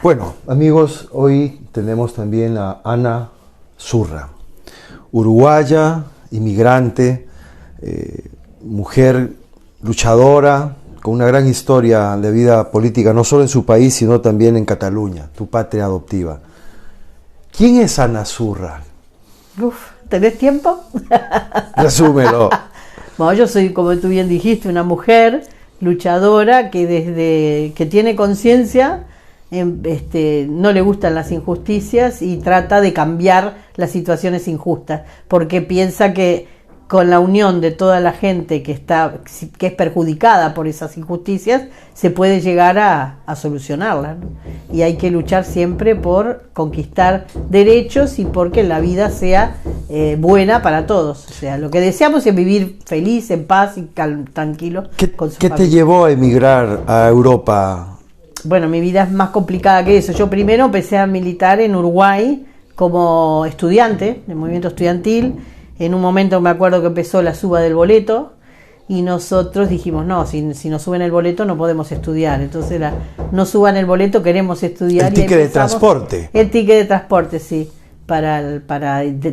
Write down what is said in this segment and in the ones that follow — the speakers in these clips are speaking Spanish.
Bueno, amigos, hoy tenemos también a Ana Zurra, uruguaya, inmigrante, mujer luchadora, con una gran historia de vida política, no solo en su país, sino también en Cataluña, tu patria adoptiva. ¿Quién es Ana Zurra? ¿Tenés tiempo? Resúmelo. Bueno, yo soy, como tú bien dijiste, una mujer luchadora que desde que tiene conciencia no le gustan las injusticias y trata de cambiar las situaciones injustas, porque piensa que con la unión de toda la gente que es perjudicada por esas injusticias se puede llegar a solucionarlas, ¿no? Y hay que luchar siempre por conquistar derechos y porque la vida sea buena para todos. O sea, lo que deseamos es vivir feliz, en paz y tranquilo. ¿Qué te llevó a emigrar a Europa? Bueno, mi vida es más complicada que eso. Yo primero empecé a militar en Uruguay como estudiante del movimiento estudiantil. En un momento me acuerdo que empezó la suba del boleto y nosotros dijimos, no, si nos suben el boleto no podemos estudiar. Entonces no suban el boleto, queremos estudiar. El ticket de transporte. El ticket de transporte, sí, para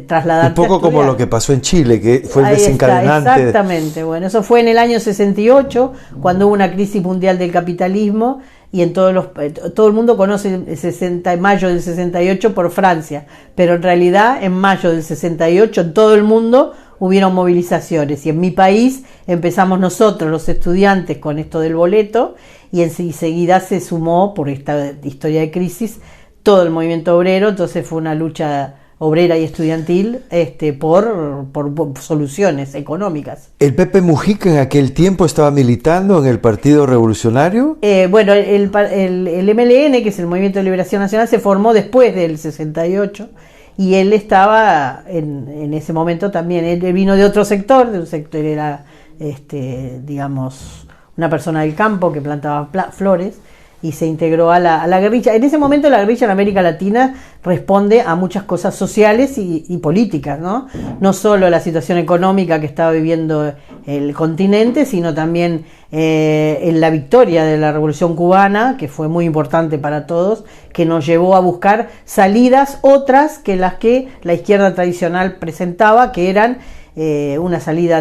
trasladarte. Un poco como lo que pasó en Chile, que fue el desencadenante. Exactamente, bueno, eso fue en el año 68, cuando hubo una crisis mundial del capitalismo. Y en todo el mundo conoce mayo del 68 por Francia, pero en realidad en mayo del 68 en todo el mundo hubieron movilizaciones y en mi país empezamos nosotros los estudiantes con esto del boleto y enseguida se sumó por esta historia de crisis todo el movimiento obrero, entonces fue una lucha obrera y estudiantil por soluciones económicas. ¿El Pepe Mujica en aquel tiempo estaba militando en el Partido Revolucionario? Bueno, el MLN, que es el Movimiento de Liberación Nacional, se formó después del 68 y él estaba en ese momento también. Él vino de otro sector, era, digamos, una persona del campo que plantaba flores, y se integró a la guerrilla. En ese momento la guerrilla en América Latina responde a muchas cosas sociales y políticas, ¿no? No solo la situación económica que estaba viviendo el continente, sino también en la victoria de la Revolución Cubana, que fue muy importante para todos, que nos llevó a buscar salidas otras que las que la izquierda tradicional presentaba, que eran una salida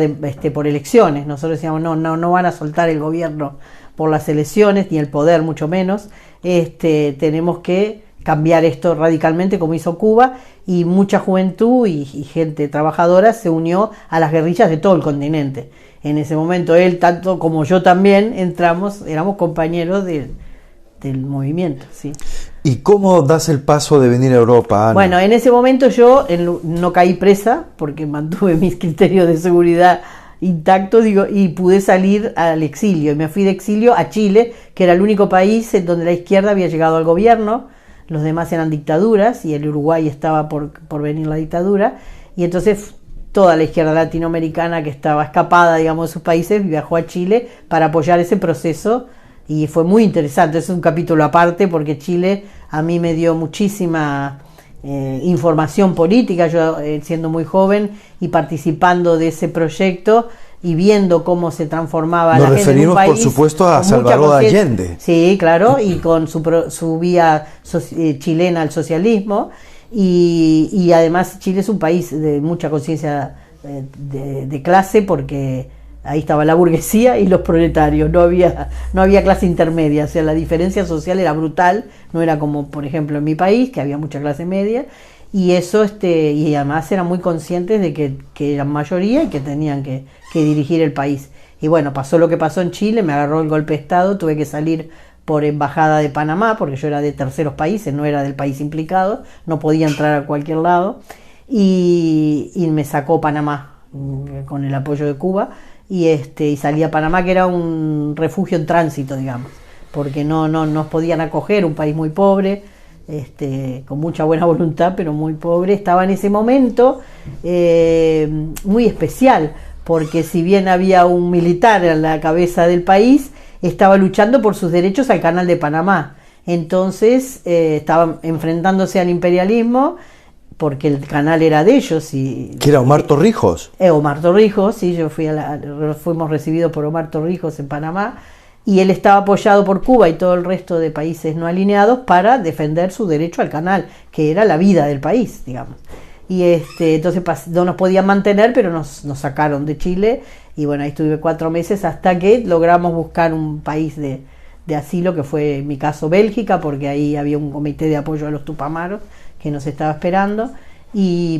por elecciones. Nosotros decíamos, no van a soltar el gobierno por las elecciones, ni el poder mucho menos. Tenemos que cambiar esto radicalmente como hizo Cuba, y mucha juventud y gente trabajadora se unió a las guerrillas de todo el continente. En ese momento él, tanto como yo también, éramos compañeros del movimiento, ¿sí? ¿Y cómo das el paso de venir a Europa, Ana? Bueno, en ese momento yo no caí presa porque mantuve mis criterios de seguridad intacto, y pude salir al exilio, y me fui de exilio a Chile, que era el único país en donde la izquierda había llegado al gobierno. Los demás eran dictaduras y el Uruguay estaba por venir la dictadura, y entonces toda la izquierda latinoamericana que estaba escapada, digamos, de sus países viajó a Chile para apoyar ese proceso, y fue muy interesante. Es un capítulo aparte porque Chile a mí me dio muchísima información política, yo siendo muy joven y participando de ese proyecto y viendo cómo se transformaba la gente en un país. Nos referimos, por supuesto, a Salvador Allende. Sí, claro, y con su vía chilena al socialismo, y además Chile es un país de mucha conciencia de clase, porque ahí estaba la burguesía y los proletarios, no había clase intermedia. O sea, la diferencia social era brutal, no era como por ejemplo en mi país, que había mucha clase media, y eso y además eran muy conscientes de que eran mayoría y que tenían que dirigir el país. Y bueno, pasó lo que pasó en Chile, me agarró el golpe de Estado, tuve que salir por embajada de Panamá, porque yo era de terceros países, no era del país implicado, no podía entrar a cualquier lado, y me sacó Panamá con el apoyo de Cuba. Y salí a Panamá, que era un refugio en tránsito, digamos, porque no nos podían acoger, un país muy pobre, con mucha buena voluntad, pero muy pobre. Estaba en ese momento muy especial, porque si bien había un militar a la cabeza del país, estaba luchando por sus derechos al Canal de Panamá. Entonces estaban enfrentándose al imperialismo, porque el canal era de ellos. ¿Que era Omar Torrijos? Omar Torrijos, sí, fuimos recibidos por Omar Torrijos en Panamá, y él estaba apoyado por Cuba y todo el resto de países no alineados para defender su derecho al canal, que era la vida del país, digamos. Y entonces no nos podían mantener, pero nos sacaron de Chile, y bueno, ahí estuve 4 meses hasta que logramos buscar un país de asilo, que fue en mi caso Bélgica, porque ahí había un comité de apoyo a los tupamaros que nos estaba esperando,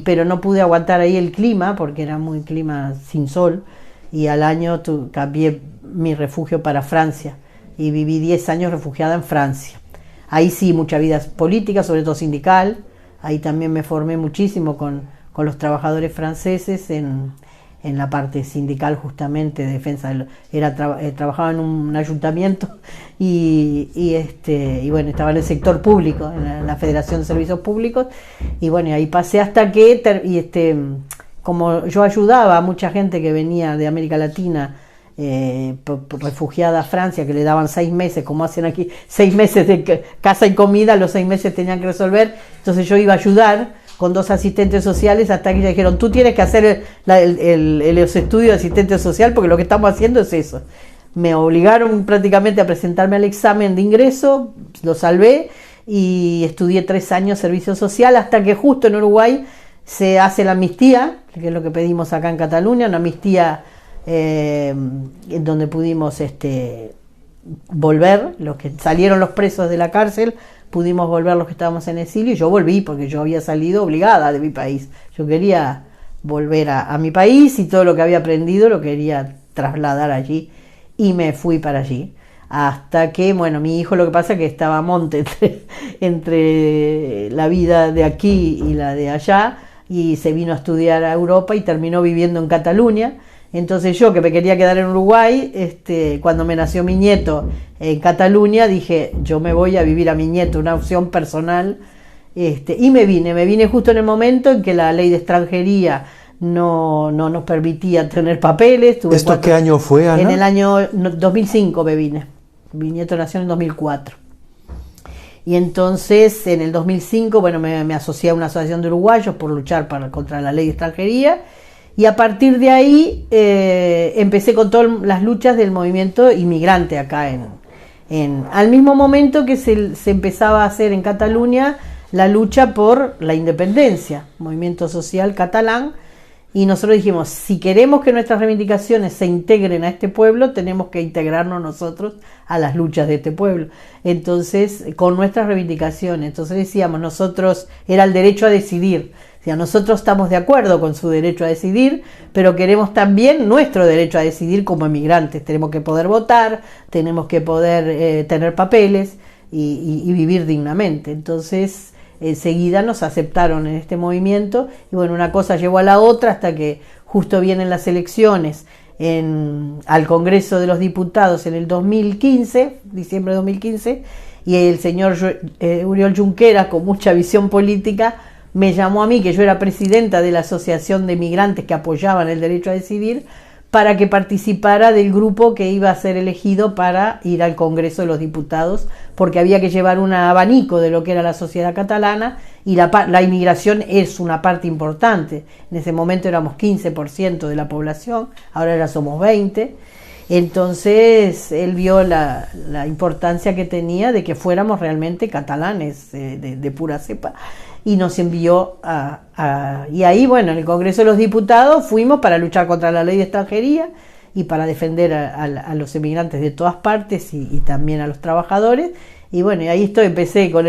pero no pude aguantar ahí el clima, porque era muy clima sin sol, y al año cambié mi refugio para Francia, y viví 10 años refugiada en Francia. Ahí sí, mucha vida política, sobre todo sindical. Ahí también me formé muchísimo con los trabajadores franceses en la parte sindical, justamente de defensa. Trabajaba en un ayuntamiento y bueno, estaba en el sector público, en la Federación de Servicios Públicos, y bueno, ahí pasé hasta que, como yo ayudaba a mucha gente que venía de América Latina, refugiada a Francia, que le daban 6 meses, como hacen aquí, 6 meses de casa y comida, los 6 meses tenían que resolver, entonces yo iba a ayudar con 2 asistentes sociales hasta que ya dijeron, tú tienes que hacer los estudios de asistente social porque lo que estamos haciendo es eso. Me obligaron prácticamente a presentarme al examen de ingreso, lo salvé y estudié 3 años servicio social hasta que justo en Uruguay se hace la amnistía, que es lo que pedimos acá en Cataluña, una amnistía en donde pudimos volver, los que salieron los presos de la cárcel, pudimos volver los que estábamos en exilio, y yo volví porque yo había salido obligada de mi país. Yo quería volver a mi país y todo lo que había aprendido lo quería trasladar allí, y me fui para allí. Hasta que, bueno, mi hijo, lo que pasa es que estaba a monte entre la vida de aquí y la de allá, y se vino a estudiar a Europa y terminó viviendo en Cataluña. Entonces yo, que me quería quedar en Uruguay, cuando me nació mi nieto en Cataluña, dije, yo me voy a vivir a mi nieto, una opción personal, y me vine justo en el momento en que la ley de extranjería no nos permitía tener papeles. ¿Esto qué año fue, Ana? En el año 2005 me vine. Mi nieto nació en 2004. Y entonces, en el 2005, bueno, me asocié a una asociación de uruguayos por luchar contra la ley de extranjería. Y a partir de ahí empecé con todas las luchas del movimiento inmigrante acá al mismo momento que se empezaba a hacer en Cataluña la lucha por la independencia, movimiento social catalán, y nosotros dijimos, si queremos que nuestras reivindicaciones se integren a este pueblo, tenemos que integrarnos nosotros a las luchas de este pueblo. Entonces, con nuestras reivindicaciones, entonces decíamos, nosotros era el derecho a decidir. O sea, nosotros estamos de acuerdo con su derecho a decidir, pero queremos también nuestro derecho a decidir como emigrantes. Tenemos que poder votar, tenemos que poder tener papeles y vivir dignamente. Entonces, enseguida nos aceptaron en este movimiento, y bueno, una cosa llevó a la otra hasta que justo vienen las elecciones al Congreso de los Diputados en el 2015, diciembre de 2015, y el señor Oriol Junqueras, con mucha visión política, me llamó a mí, que yo era presidenta de la Asociación de Migrantes que apoyaban el derecho a decidir, para que participara del grupo que iba a ser elegido para ir al Congreso de los Diputados, porque había que llevar un abanico de lo que era la sociedad catalana, y la inmigración es una parte importante. En ese momento éramos 15% de la población, ahora ya somos 20%. Entonces él vio la importancia que tenía de que fuéramos realmente catalanes de pura cepa, y nos envió y ahí, bueno, en el Congreso de los Diputados fuimos para luchar contra la ley de extranjería y para defender a los emigrantes de todas partes y también a los trabajadores. Y bueno, y ahí empecé con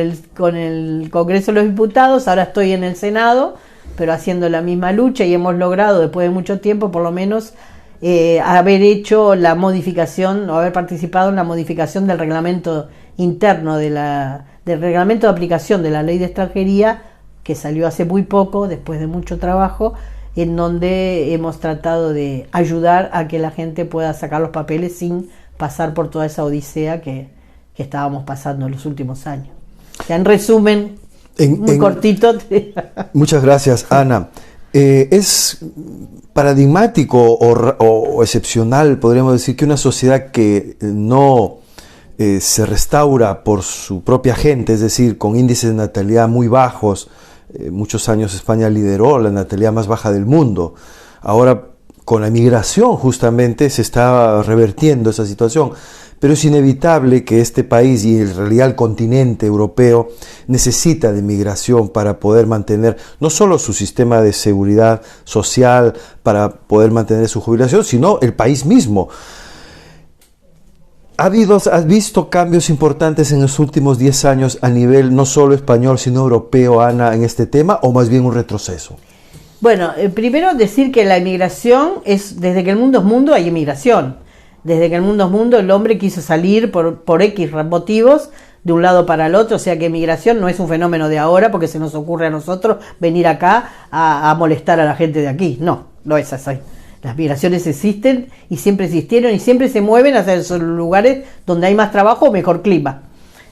el Congreso de los Diputados, ahora estoy en el Senado, pero haciendo la misma lucha, y hemos logrado, después de mucho tiempo, por lo menos, haber hecho la modificación, o haber participado en la modificación del reglamento interno del reglamento de aplicación de la ley de extranjería, que salió hace muy poco, después de mucho trabajo, en donde hemos tratado de ayudar a que la gente pueda sacar los papeles sin pasar por toda esa odisea que estábamos pasando en los últimos años. O sea, en resumen, muy cortito. Muchas gracias, Ana. Es paradigmático o excepcional, podríamos decir, que una sociedad que no se restaura por su propia gente, es decir, con índices de natalidad muy bajos. Muchos años España lideró la natalidad más baja del mundo. Ahora, con la migración justamente se está revertiendo esa situación. pero es inevitable que este país y en realidad el continente europeo necesita de migración para poder mantener no solo su sistema de seguridad social, para poder mantener su jubilación, sino el país mismo. ¿Has visto cambios importantes en los últimos 10 años a nivel no solo español, sino europeo, Ana, en este tema, o más bien un retroceso? Bueno, primero decir que la inmigración es, desde que el mundo es mundo, hay inmigración. Desde que el mundo es mundo, el hombre quiso salir por X motivos de un lado para el otro, o sea que inmigración no es un fenómeno de ahora porque se nos ocurre a nosotros venir acá a molestar a la gente de aquí. No, no es así. Las migraciones existen y siempre existieron y siempre se mueven hacia esos lugares donde hay más trabajo o mejor clima.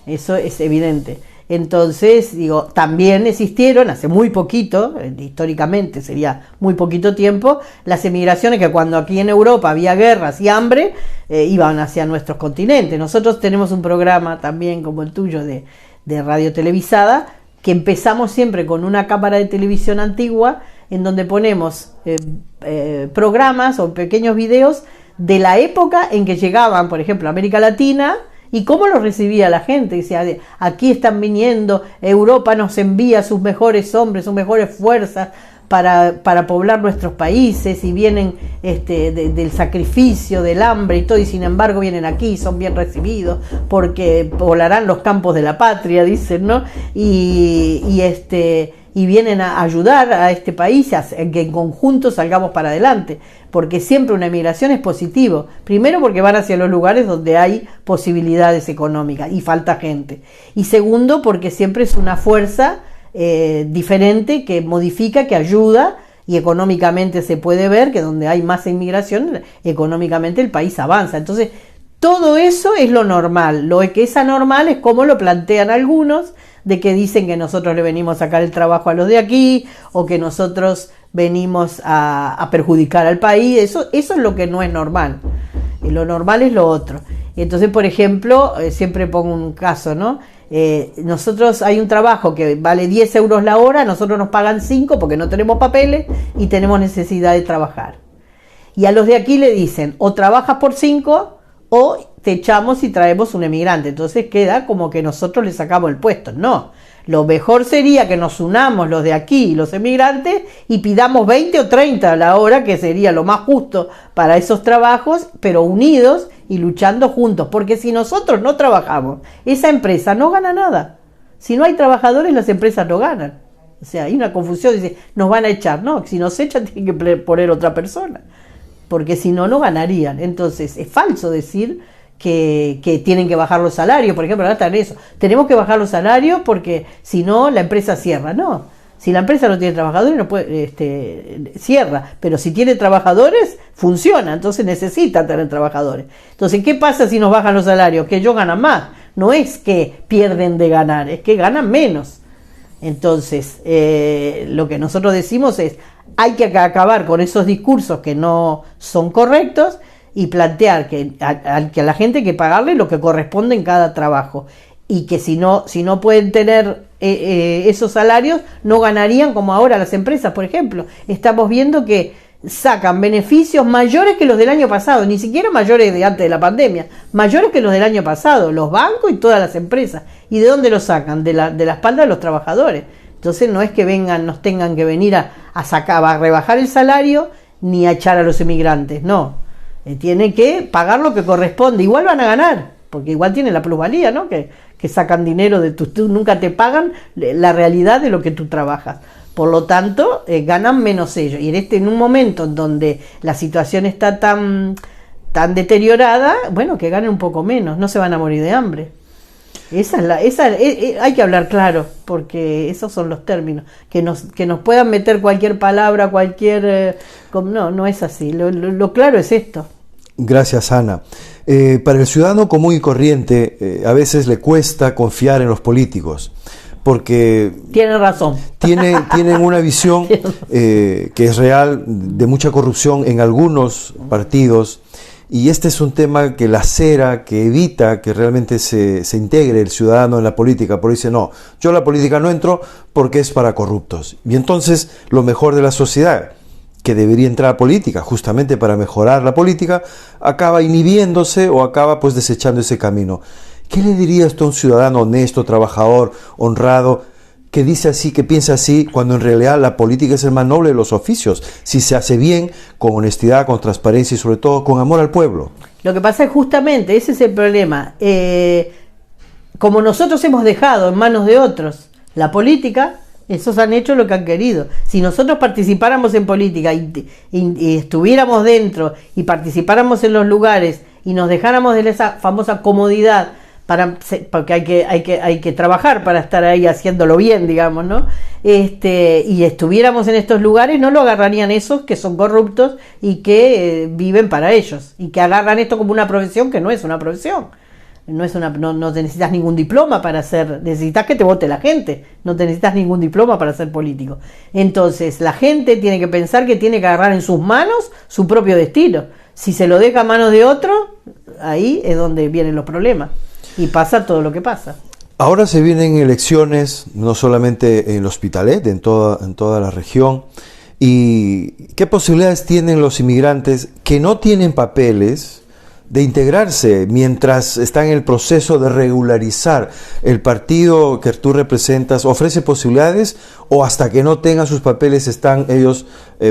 Eso es evidente. Entonces, digo, también existieron hace muy poquito, históricamente sería muy poquito tiempo, las emigraciones que cuando aquí en Europa había guerras y hambre, iban hacia nuestros continentes. Nosotros tenemos un programa también como el tuyo de radio televisada, que empezamos siempre con una cámara de televisión antigua, en donde ponemos programas o pequeños videos de la época en que llegaban, por ejemplo, a América Latina, y cómo los recibía la gente. Decía, aquí están viniendo, Europa nos envía sus mejores hombres, sus mejores fuerzas para poblar nuestros países, y vienen del sacrificio, del hambre y todo, y sin embargo vienen aquí, son bien recibidos, porque poblarán los campos de la patria, dicen, ¿no? Y vienen a ayudar a este país a que en conjunto salgamos para adelante, porque siempre una emigración es positivo. Primero porque van hacia los lugares donde hay posibilidades económicas y falta gente. Y segundo porque siempre es una fuerza diferente que modifica, que ayuda, y económicamente se puede ver que donde hay más inmigración, económicamente el país avanza. Entonces, todo eso es lo normal. Lo que es anormal es como lo plantean algunos, de que dicen que nosotros le venimos a sacar el trabajo a los de aquí, o que nosotros venimos a perjudicar al país. Eso es lo que no es normal. Y lo normal es lo otro. Entonces, por ejemplo, siempre pongo un caso, ¿no? Nosotros hay un trabajo que vale 10 euros la hora, nosotros nos pagan 5 porque no tenemos papeles y tenemos necesidad de trabajar. Y a los de aquí le dicen, o trabajas por 5 o te echamos y traemos un emigrante. Entonces queda como que nosotros le sacamos el puesto. No, lo mejor sería que nos unamos los de aquí y los emigrantes y pidamos 20 o 30 a la hora, que sería lo más justo para esos trabajos, pero unidos y luchando juntos. Porque si nosotros no trabajamos, esa empresa no gana nada. Si no hay trabajadores, las empresas no ganan. O sea, hay una confusión, dice, nos van a echar. No, si nos echan tienen que poner otra persona, porque si no, no ganarían. Entonces es falso decir que tienen que bajar los salarios. Por ejemplo, ahora están eso, tenemos que bajar los salarios porque si no la empresa cierra. No, si la empresa no tiene trabajadores no puede, cierra, pero si tiene trabajadores funciona, entonces necesita tener trabajadores. Entonces, ¿qué pasa si nos bajan los salarios? Que ellos ganan más. No es que pierden de ganar, es que ganan menos. Entonces, lo que nosotros decimos es, hay que acabar con esos discursos que no son correctos y plantear que a la gente hay que pagarle lo que corresponde en cada trabajo, y que si no pueden tener esos salarios, no ganarían como ahora las empresas. Por ejemplo, estamos viendo que sacan beneficios mayores que los del año pasado, ni siquiera mayores de antes de la pandemia, mayores que los del año pasado, los bancos y todas las empresas. ¿Y de dónde los sacan? De la espalda de los trabajadores. Entonces no es que nos tengan que venir a rebajar el salario ni a echar a los emigrantes, no. Tienen que pagar lo que corresponde. Igual van a ganar, porque igual tienen la plusvalía, ¿no? Que sacan dinero de tú nunca te pagan la realidad de lo que tú trabajas. Por lo tanto, ganan menos ellos. Y en un momento en donde la situación está tan deteriorada, bueno, que ganen un poco menos, no se van a morir de hambre. Hay que hablar claro, porque esos son los términos. Que nos puedan meter cualquier palabra, no es así. Lo claro es esto. Gracias, Ana. Para el ciudadano común y corriente, a veces le cuesta confiar en los políticos, porque tienen razón. Tienen una visión que es real, de mucha corrupción en algunos partidos. Y este es un tema que lacera, que evita que realmente se integre el ciudadano en la política. Por eso dice, no, yo a la política no entro porque es para corruptos. Y entonces lo mejor de la sociedad, que debería entrar a política, justamente para mejorar la política, acaba inhibiéndose o acaba pues desechando ese camino. ¿Qué le diría esto a un ciudadano honesto, trabajador, honrado, que dice así, que piensa así, cuando en realidad la política es el más noble de los oficios, si se hace bien, con honestidad, con transparencia y sobre todo con amor al pueblo? Lo que pasa es justamente, ese es el problema. Como nosotros hemos dejado en manos de otros la política, esos han hecho lo que han querido. Si nosotros participáramos en política y estuviéramos dentro y participáramos en los lugares y nos dejáramos de esa famosa comodidad, porque hay que trabajar para estar ahí haciéndolo bien, digamos, ¿no? Y estuviéramos en estos lugares, no lo agarrarían esos que son corruptos y que viven para ellos, y que agarran esto como una profesión que no es una profesión. No necesitas ningún diploma para ser, necesitas que te vote la gente, no te necesitas ningún diploma para ser político. Entonces la gente tiene que pensar que tiene que agarrar en sus manos su propio destino. Si se lo deja a manos de otro, ahí es donde vienen los problemas y pasa todo lo que pasa. Ahora se vienen elecciones, no solamente en el Hospitalet, en toda la región. ¿Y qué posibilidades tienen los inmigrantes que no tienen papeles de integrarse mientras está en el proceso de regularizar? ¿El partido que tú representas ofrece posibilidades o hasta que no tengan sus papeles están ellos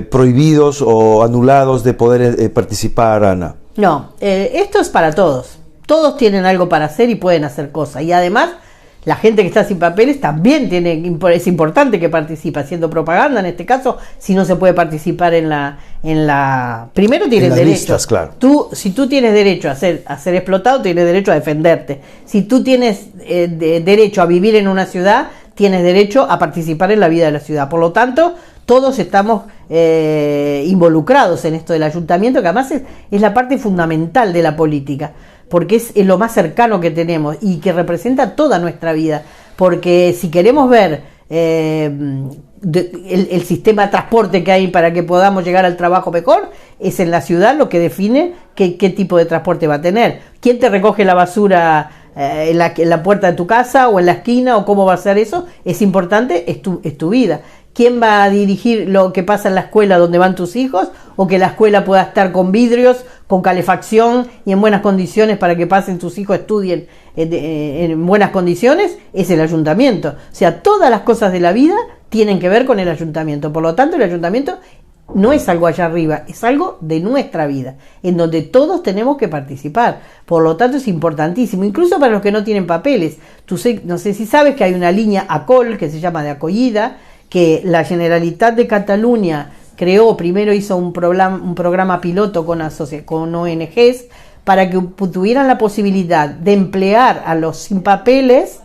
prohibidos o anulados de poder participar, Ana? No, esto es para todos. Todos tienen algo para hacer y pueden hacer cosas. Y además, la gente que está sin papeles también es importante que participe haciendo propaganda. En este caso, si no se puede participar primero tienes derecho. Listas, claro. Si tú tienes derecho a ser explotado, tienes derecho a defenderte. Si tú tienes derecho a vivir en una ciudad, tienes derecho a participar en la vida de la ciudad. Por lo tanto, todos estamos involucrados en esto del ayuntamiento, que además es la parte fundamental de la política, porque es lo más cercano que tenemos y que representa toda nuestra vida. Porque si queremos ver el sistema de transporte que hay para que podamos llegar al trabajo mejor, es en la ciudad lo que define qué tipo de transporte va a tener. ¿Quién te recoge la basura en la puerta de tu casa o en la esquina, o cómo va a ser eso? Es importante, es tu vida. ¿Quién va a dirigir lo que pasa en la escuela donde van tus hijos? O que la escuela pueda estar con vidrios, con calefacción y en buenas condiciones para que pasen tus hijos, estudien en buenas condiciones. Es el ayuntamiento. O sea, todas las cosas de la vida tienen que ver con el ayuntamiento. Por lo tanto, el ayuntamiento no es algo allá arriba, es algo de nuestra vida, en donde todos tenemos que participar. Por lo tanto, es importantísimo, incluso para los que no tienen papeles. No sé si sabes que hay una línea ACOL, que se llama de acogida, que la Generalitat de Cataluña creó. Primero hizo un programa piloto con ONGs para que tuvieran la posibilidad de emplear a los sin papeles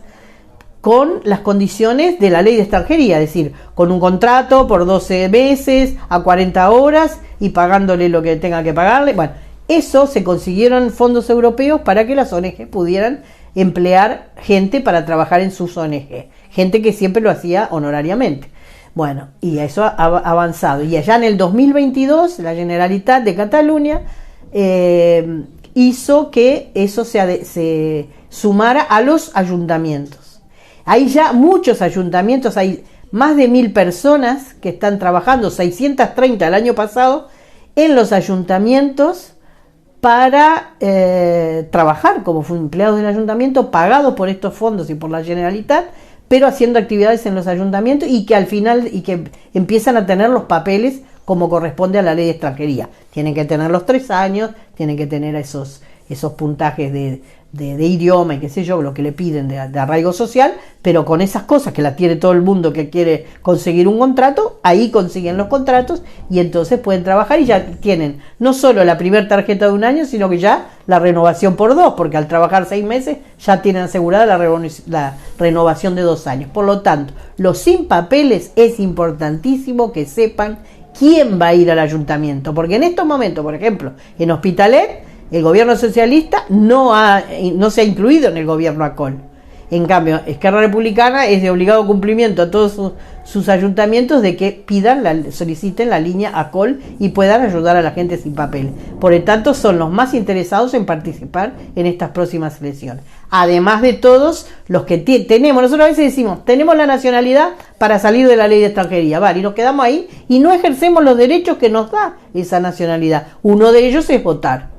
con las condiciones de la ley de extranjería, es decir, con un contrato por 12 meses, a 40 horas y pagándole lo que tenga que pagarle. Bueno, eso se consiguieron fondos europeos para que las ONG pudieran emplear gente para trabajar en sus ONG, gente que siempre lo hacía honorariamente. Bueno, y eso ha avanzado. Y allá en el 2022, la Generalitat de Cataluña hizo que eso se sumara a los ayuntamientos. Hay ya muchos ayuntamientos, hay más de 1.000 personas que están trabajando, 630 el año pasado, en los ayuntamientos para trabajar como empleados del ayuntamiento, pagados por estos fondos y por la Generalitat, pero haciendo actividades en los ayuntamientos y que al final empiezan a tener los papeles como corresponde a la ley de extranjería. Tienen que tener los 3 años, tienen que tener esos puntajes de idioma y qué sé yo, lo que le piden de arraigo social, pero con esas cosas que la tiene todo el mundo que quiere conseguir un contrato, ahí consiguen los contratos y entonces pueden trabajar y ya tienen no solo la primera tarjeta de un año, sino que ya la renovación por 2, porque al trabajar 6 meses ya tienen asegurada la renovación de 2 años. Por lo tanto, los sin papeles es importantísimo que sepan quién va a ir al ayuntamiento, porque en estos momentos, por ejemplo, en Hospitalet, el gobierno socialista no se ha incluido en el gobierno ACOL. En cambio, Esquerra Republicana es de obligado cumplimiento a todos sus ayuntamientos de que soliciten la línea ACOL y puedan ayudar a la gente sin papel. Por lo tanto, son los más interesados en participar en estas próximas elecciones. además de todos los que tenemos. Nosotros a veces decimos, tenemos la nacionalidad para salir de la ley de extranjería, vale, y nos quedamos ahí y no ejercemos los derechos que nos da esa nacionalidad. Uno de ellos es votar.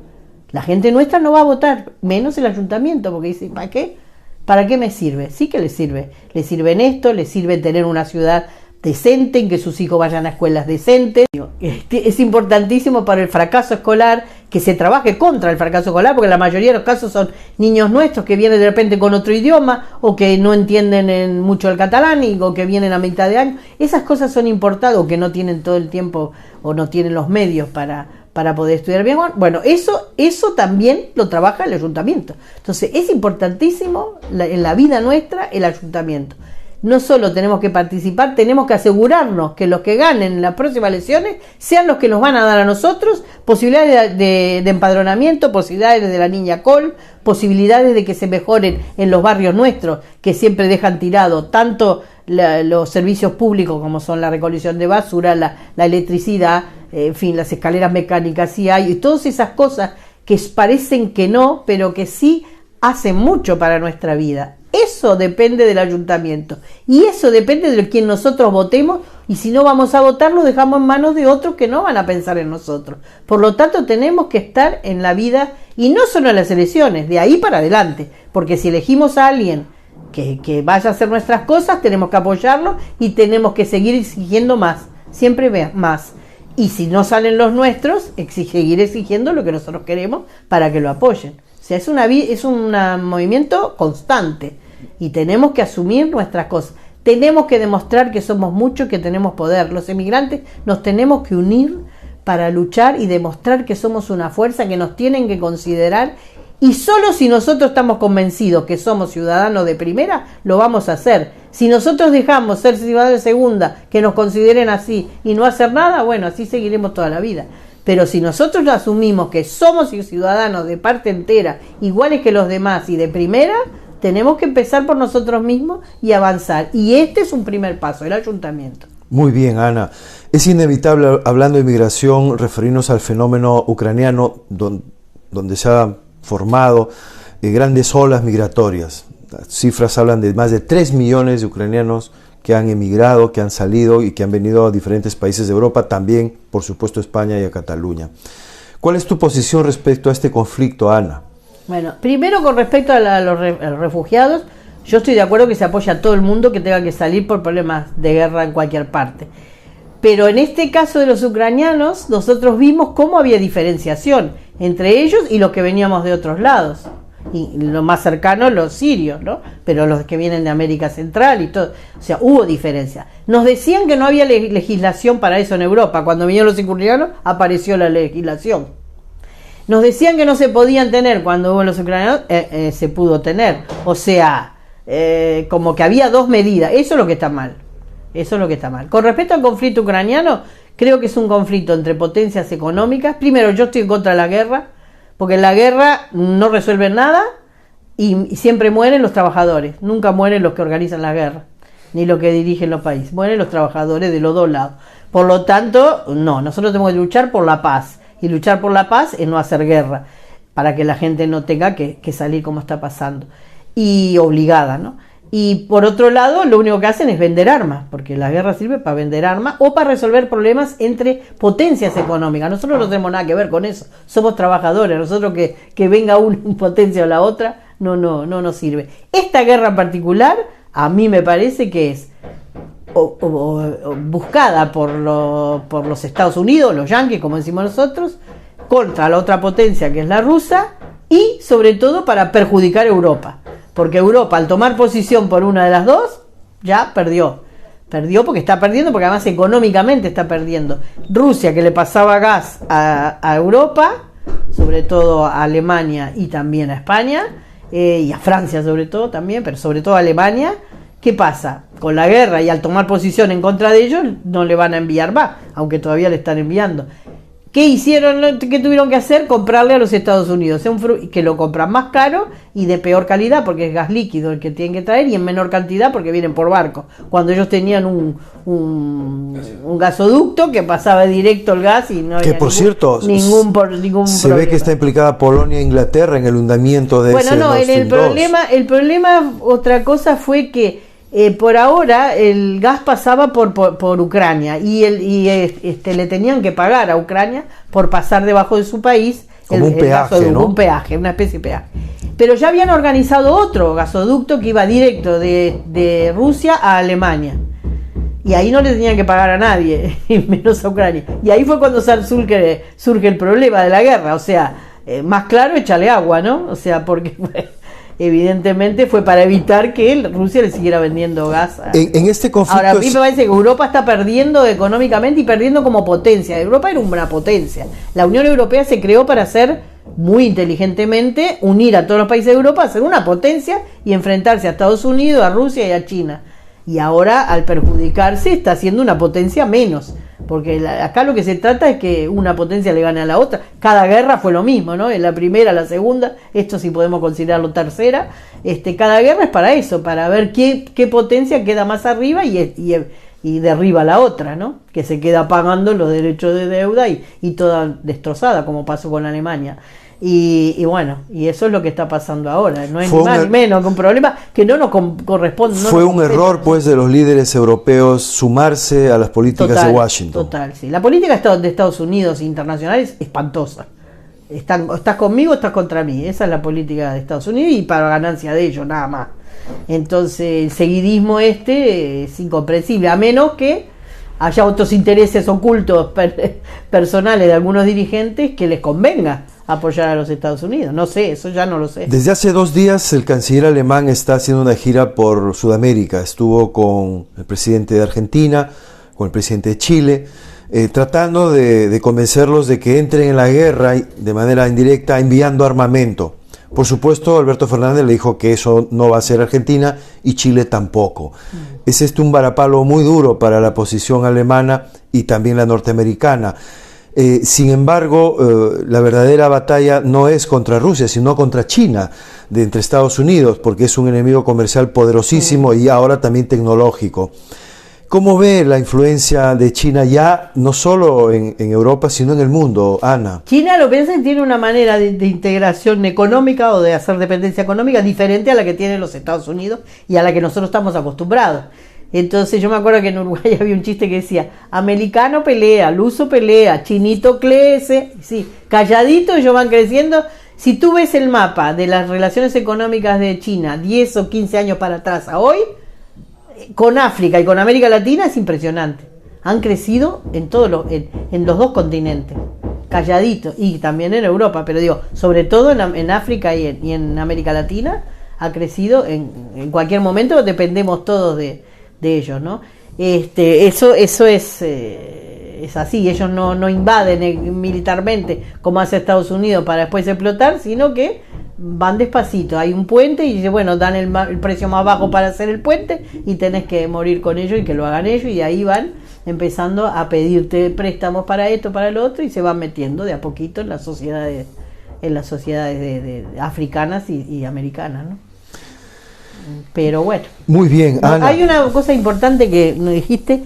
La gente nuestra no va a votar, menos el ayuntamiento, porque dice, ¿para qué? ¿Para qué me sirve? Sí que le sirve. Le sirve en esto, le sirve tener una ciudad decente, en que sus hijos vayan a escuelas decentes. Es importantísimo para el fracaso escolar que se trabaje contra el fracaso escolar, porque la mayoría de los casos son niños nuestros que vienen de repente con otro idioma o que no entienden mucho el catalán o que vienen a mitad de año. Esas cosas son importantes, o que no tienen todo el tiempo o no tienen los medios para poder estudiar bien. Bueno, eso también lo trabaja el ayuntamiento. Entonces es importantísimo en la vida nuestra el ayuntamiento. No solo tenemos que participar, tenemos que asegurarnos que los que ganen en las próximas elecciones sean los que nos van a dar a nosotros posibilidades de empadronamiento, posibilidades de la niña Col, posibilidades de que se mejoren en los barrios nuestros, que siempre dejan tirado tanto los servicios públicos como son la recolección de basura, la electricidad, en fin, las escaleras mecánicas sí hay, y todas esas cosas que parecen que no, pero que sí hacen mucho para nuestra vida. Eso depende del ayuntamiento y eso depende de quien nosotros votemos, y si no vamos a votar lo dejamos en manos de otros que no van a pensar en nosotros. Por lo tanto tenemos que estar en la vida, y no solo en las elecciones, de ahí para adelante, porque si elegimos a alguien que vaya a hacer nuestras cosas, tenemos que apoyarlo y tenemos que seguir exigiendo más, siempre más. Y si no salen los nuestros, seguir exigiendo lo que nosotros queremos para que lo apoyen. O sea, es un movimiento constante y tenemos que asumir nuestras cosas. Tenemos que demostrar que somos muchos y que tenemos poder. Los emigrantes nos tenemos que unir para luchar y demostrar que somos una fuerza, que nos tienen que considerar, y solo si nosotros estamos convencidos que somos ciudadanos de primera, lo vamos a hacer. Si nosotros dejamos ser ciudadanos de segunda, que nos consideren así y no hacer nada, bueno, así seguiremos toda la vida. Pero si nosotros asumimos que somos ciudadanos de parte entera, iguales que los demás y de primera, tenemos que empezar por nosotros mismos y avanzar. Y este es un primer paso, el ayuntamiento. Muy bien, Ana. Es inevitable, hablando de migración, referirnos al fenómeno ucraniano, donde se ha formado grandes olas migratorias. Las cifras hablan de más de 3 millones de ucranianos que han emigrado, que han salido y que han venido a diferentes países de Europa, también, por supuesto, a España y a Cataluña. ¿Cuál es tu posición respecto a este conflicto, Ana? Bueno, primero con respecto a los refugiados, yo estoy de acuerdo que se apoya a todo el mundo que tenga que salir por problemas de guerra en cualquier parte. Pero en este caso de los ucranianos, nosotros vimos cómo había diferenciación entre ellos y los que veníamos de otros lados. Y lo más cercano, los sirios, ¿no? Pero los que vienen de América Central y todo. O sea, hubo diferencia. Nos decían que no había legislación para eso en Europa. Cuando vinieron los ucranianos, apareció la legislación. Nos decían que no se podían tener. Cuando hubo los ucranianos, se pudo tener. O sea, como que había dos medidas. Eso es lo que está mal. Eso es lo que está mal. Con respecto al conflicto ucraniano, creo que es un conflicto entre potencias económicas. Primero, yo estoy en contra de la guerra, porque la guerra no resuelve nada y siempre mueren los trabajadores. Nunca mueren los que organizan la guerra, ni los que dirigen los países. Mueren los trabajadores de los dos lados. Por lo tanto, no, nosotros tenemos que luchar por la paz. Y luchar por la paz es no hacer guerra, para que la gente no tenga que salir como está pasando. Y obligada, ¿no? Y por otro lado, lo único que hacen es vender armas, porque la guerra sirve para vender armas o para resolver problemas entre potencias económicas. Nosotros no tenemos nada que ver con eso, somos trabajadores. Nosotros que venga una potencia o la otra no nos sirve. Esta guerra en particular, a mí me parece que es buscada por los Estados Unidos, los yanquis, como decimos nosotros, contra la otra potencia que es la rusa, y sobre todo para perjudicar a Europa. Porque Europa, al tomar posición por una de las dos, ya perdió. Perdió porque está perdiendo, porque además económicamente está perdiendo. Rusia, que le pasaba gas a Europa, sobre todo a Alemania y también a España, y a Francia sobre todo también, pero sobre todo a Alemania, ¿qué pasa? Con la guerra y al tomar posición en contra de ellos, no le van a enviar más, aunque todavía le están enviando. ¿Qué hicieron? ¿Qué tuvieron que hacer? Comprarle a los Estados Unidos, que lo compran más caro y de peor calidad, porque es gas líquido el que tienen que traer, y en menor cantidad porque vienen por barco. Cuando ellos tenían un gasoducto que pasaba directo el gas y no que había por cierto ningún se problema. ve que está implicada Polonia e Inglaterra en el hundimiento de ese Bueno, Nord Stream 2. el problema, otra cosa fue que por ahora el gas pasaba por Ucrania y le tenían que pagar a Ucrania por pasar debajo de su país como un peaje, ¿no? Un peaje, una especie de peaje. Pero ya habían organizado otro gasoducto que iba directo de Rusia a Alemania. Y ahí no le tenían que pagar a nadie, menos a Ucrania. Y ahí fue cuando surge el problema de la guerra. O sea, más claro, échale agua, ¿no? O sea, porque evidentemente fue para evitar que Rusia le siguiera vendiendo gas. En este conflicto. Ahora, a mí me parece que Europa está perdiendo económicamente y perdiendo como potencia. Europa era una potencia. La Unión Europea se creó para hacer, muy inteligentemente, unir a todos los países de Europa, hacer una potencia y enfrentarse a Estados Unidos, a Rusia y a China. Y ahora, al perjudicarse, está haciendo una potencia menos. Porque acá lo que se trata es que una potencia le gane a la otra. Cada guerra fue lo mismo, ¿no? En la primera, la segunda, esto sí podemos considerarlo tercera. Cada guerra es para eso, para ver qué potencia queda más arriba y derriba a la otra, ¿no? Que se queda pagando los derechos de deuda y toda destrozada, como pasó con Alemania. Y bueno, y eso es lo que está pasando ahora. No es ni más ni menos que un problema que no nos corresponde. Fue un error, pues, de los líderes europeos sumarse a las políticas de Washington. Total, sí. La política de Estados Unidos internacional es espantosa. Estás conmigo, estás contra mí. Esa es la política de Estados Unidos y para ganancia de ellos, nada más. Entonces, el seguidismo es incomprensible, a menos que haya otros intereses ocultos personales de algunos dirigentes que les convenga apoyar a los Estados Unidos. No sé, eso ya no lo sé. Desde hace 2 días el canciller alemán está haciendo una gira por Sudamérica. Estuvo con el presidente de Argentina, con el presidente de Chile, tratando de convencerlos de que entren en la guerra de manera indirecta, enviando armamento. Por supuesto, Alberto Fernández le dijo que eso no va a ser Argentina y Chile tampoco. Es un varapalo muy duro para la posición alemana y también la norteamericana. Sin embargo, la verdadera batalla no es contra Rusia, sino contra China, entre Estados Unidos, porque es un enemigo comercial poderosísimo y ahora también tecnológico. ¿Cómo ve la influencia de China ya, no solo en Europa, sino en el mundo, Ana? China, lo que piensa, tiene una manera de integración económica o de hacer dependencia económica diferente a la que tienen los Estados Unidos y a la que nosotros estamos acostumbrados. Entonces yo me acuerdo que en Uruguay había un chiste que decía: americano pelea, luso pelea, chinito crece, sí, calladito ellos van creciendo. Si tú ves el mapa de las relaciones económicas de China 10 o 15 años para atrás a hoy, con África y con América Latina es impresionante. Han crecido en los dos continentes, calladito, y también en Europa, pero digo, sobre todo en África y en América Latina ha crecido. En cualquier momento dependemos todos de ellos, ¿no? Eso es así. Ellos no invaden militarmente como hace Estados Unidos para después explotar, sino que van despacito. Hay un puente y dice, bueno, dan el precio más bajo para hacer el puente y tenés que morir con ellos y que lo hagan ellos, y ahí van empezando a pedirte préstamos para esto, para lo otro, y se van metiendo de a poquito en las sociedades de africanas y americanas, ¿no? Pero bueno. Muy bien, Ana. Hay una cosa importante que nos dijiste.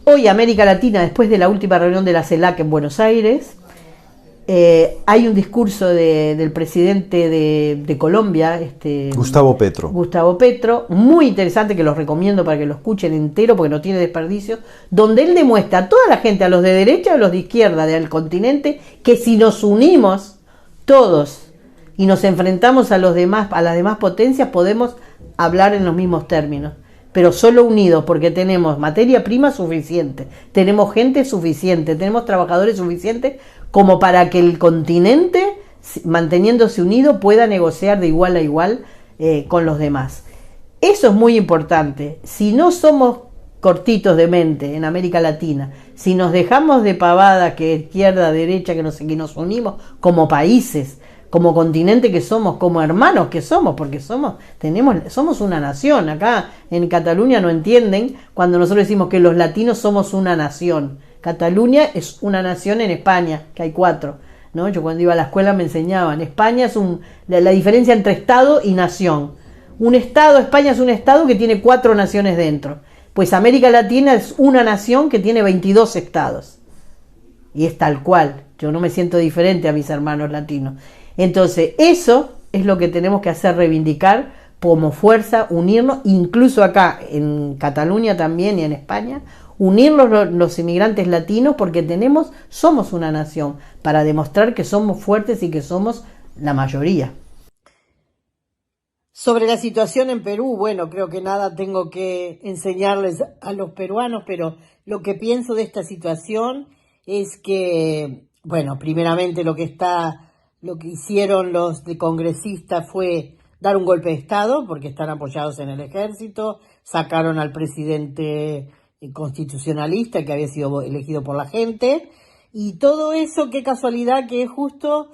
Hoy América Latina, después de la última reunión de la CELAC en Buenos Aires, hay un discurso del presidente de Colombia, Gustavo Petro, muy interesante, que los recomiendo para que lo escuchen entero porque no tiene desperdicio, donde él demuestra a toda la gente, a los de derecha y a los de izquierda del continente, que si nos unimos todos y nos enfrentamos a las demás potencias, podemos hablar en los mismos términos, pero solo unidos, porque tenemos materia prima suficiente, tenemos gente suficiente, tenemos trabajadores suficientes como para que el continente, manteniéndose unido, pueda negociar de igual a igual con los demás. Eso es muy importante. Si no somos cortitos de mente en América Latina, si nos dejamos de pavada, que izquierda, derecha, que nos unimos como países, como continente que somos, como hermanos que somos, porque somos una nación. Acá en Cataluña no entienden cuando nosotros decimos que los latinos somos una nación. Cataluña es una nación en España, que hay 4, ¿no? Yo cuando iba a la escuela me enseñaban, España es la diferencia entre Estado y nación. Un Estado, España es un Estado que tiene 4 naciones dentro. Pues América Latina es una nación que tiene 22 estados. Y es tal cual. Yo no me siento diferente a mis hermanos latinos. Entonces, eso es lo que tenemos que hacer, reivindicar como fuerza, unirnos, incluso acá en Cataluña también y en España, unirnos los inmigrantes latinos porque somos una nación, para demostrar que somos fuertes y que somos la mayoría. Sobre la situación en Perú, bueno, creo que nada tengo que enseñarles a los peruanos, pero lo que pienso de esta situación es que, bueno, primeramente lo que hicieron los congresistas fue dar un golpe de Estado, porque están apoyados en el ejército, sacaron al presidente constitucionalista que había sido elegido por la gente, y todo eso, qué casualidad que es justo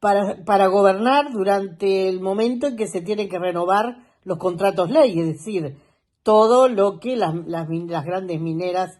para gobernar durante el momento en que se tienen que renovar los contratos ley, es decir, todo lo que las grandes mineras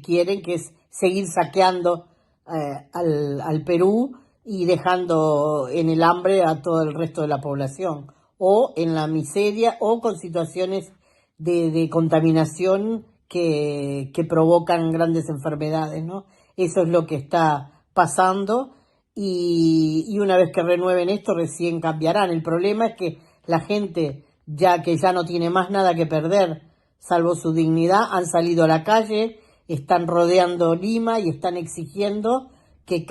quieren, que es seguir saqueando al Perú y dejando en el hambre a todo el resto de la población, o en la miseria, o con situaciones de contaminación que provocan grandes enfermedades, ¿no? Eso es lo que está pasando. Y una vez que renueven esto, recién cambiarán. El problema es que la gente, ya no tiene más nada que perder, salvo su dignidad, han salido a la calle, están rodeando Lima y están exigiendo que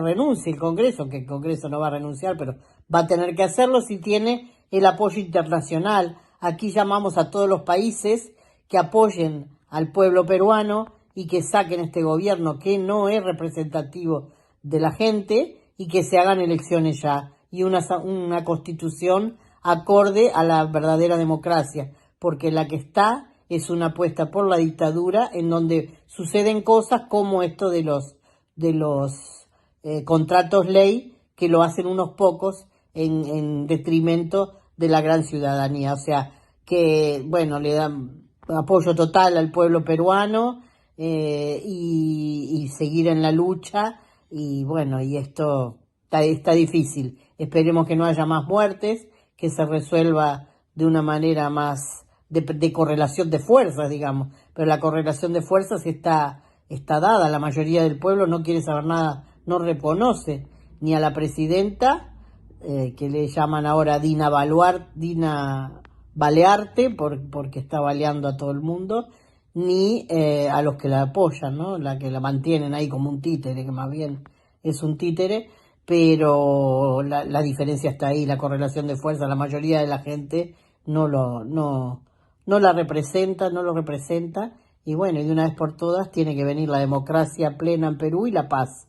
renuncie el Congreso, que el Congreso no va a renunciar, pero va a tener que hacerlo si tiene el apoyo internacional. Aquí llamamos a todos los países que apoyen al pueblo peruano y que saquen este gobierno que no es representativo de la gente, y que se hagan elecciones ya y una constitución acorde a la verdadera democracia, porque la que está es una apuesta por la dictadura, en donde suceden cosas como esto de los contratos ley, que lo hacen unos pocos en detrimento de la gran ciudadanía. O sea que, bueno, le dan apoyo total al pueblo peruano y seguir en la lucha. Y bueno, y esto está difícil. Esperemos que no haya más muertes, que se resuelva de una manera más de correlación de fuerzas, digamos. Pero la correlación de fuerzas está dada. La mayoría del pueblo no quiere saber nada, no reconoce ni a la presidenta, que le llaman ahora Dina Balearte, porque está baleando a todo el mundo, ni a los que la apoyan, ¿no? La que la mantienen ahí como un títere, que más bien es un títere, pero la diferencia está ahí, la correlación de fuerza. La mayoría de la gente no la representa, no lo representa, y bueno, y de una vez por todas tiene que venir la democracia plena en Perú y la paz.